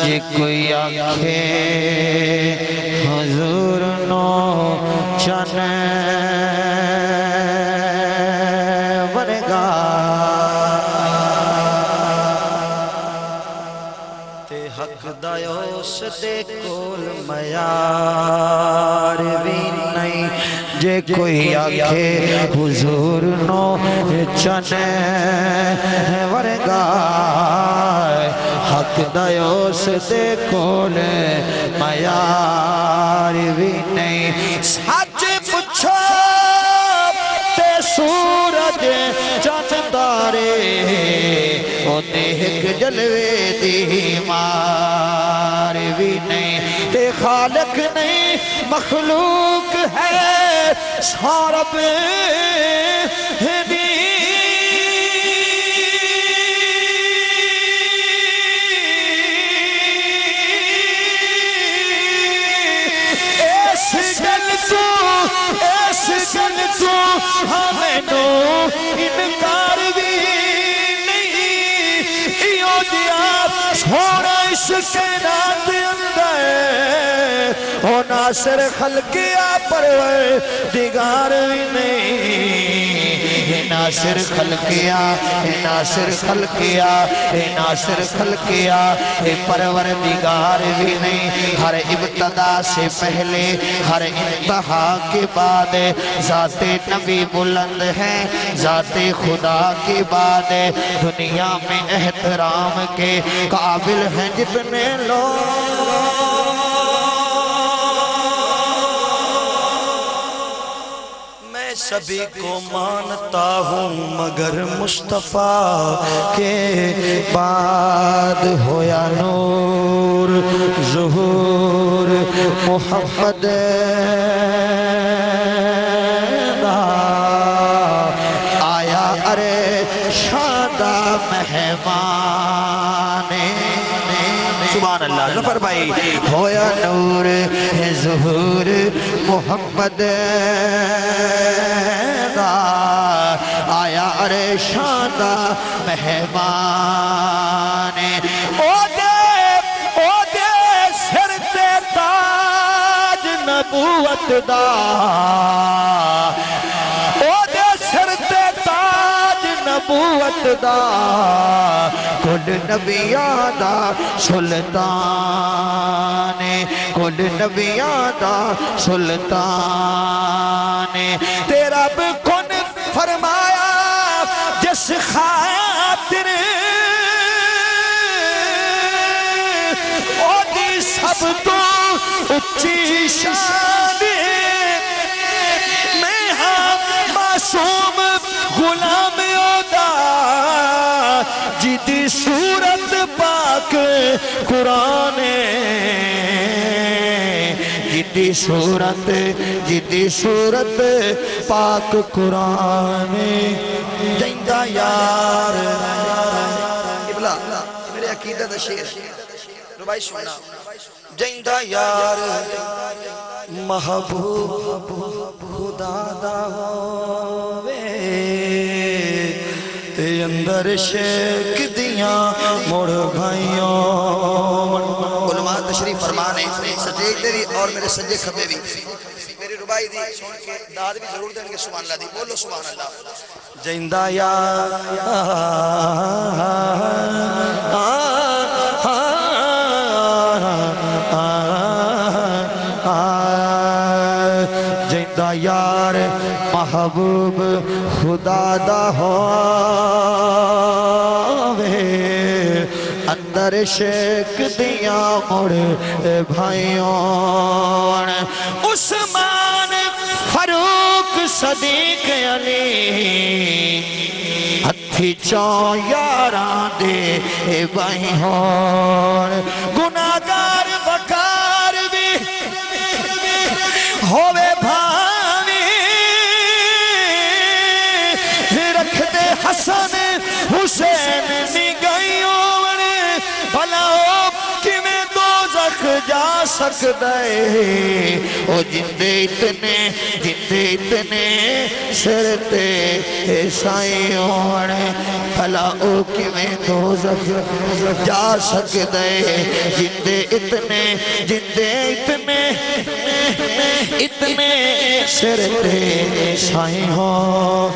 یہ کوئی آنکھیں حضور نو چنے ورگا تے حق دایوس دے کول میار بھی نہیں جے کوئی آنکھیں حضور نو چنے ورگا حق دایوس دے کول میار بھی نہیں سچ پچھو تے سورج چند تارے اونے ایک جلوے دی مار بھی نہیں تے خالق نہیں مخلوق ہے سارب ہے ہمیں تو انکار بھی نہیں ایو دیا چھوڑا اس کائنات اندر او ناصر خلقیہ پروردگار بھی نہیں ناصر خلقیہ ناصر خلقیہ ناصر خلقیہ پروردگار بھی نہیں ہر ابتدا سے پہلے ہر انتہا کے بعد ذات نبی بلند ہے ذات خدا کے بعد دنیا میں احترام کے قابل ہیں جتنے لوگ سبھی کو مانتا ہوں مگر مصطفیٰ کے بعد ہویا نور ظہور محمد آیا ارے شادہ مہمان سبحان اللہ ظفر بھائی ہویا نور ظہور محمد آیا ارے شادہ مہمان او دے سر تے تاج نبوت دا او دے سر تے تاج نبوت دا کل نبیاں دا سلطان کل نبیاں دا سلطان تیرا بکن فرمایا جس خاطر او دی سب تو اچھی شان میں ہاں معصوم غلام اودا جدی صورت پاک قرآن جدی صورت پاک قرآن جائندہ یار ابلا میرے عقیدہ دا شیر ربائی سننا جائندہ یار محبوب خدا دا ہوئے تے اندر شیک دیاں مڑ بھائیوں علماء تشریف فرمانے سجے تیری اور میرے سجے کھبے بھی میری ربائی دی سن کے داد بھی ضرور دیں گے سبحان اللہ دی بولو سبحان اللہ جائندہ یا جائندہ یار محبوب خدا دا ہوئے اندر شیک دیاں مڑ بھائیوں عثمان فاروق صدیق علی ہتھ کھچو یاراں دے بائی ہون گناہگار بکار بھی ہووے بھانی رکھ دے حسن حسین نگائیوں بھلا کہ میں دوزخ جا سکدے او جندے اتنے سرتے سائیوں بھلا او کہ میں دوزخ جا سکدے جندے اتنے سرتے سائیوں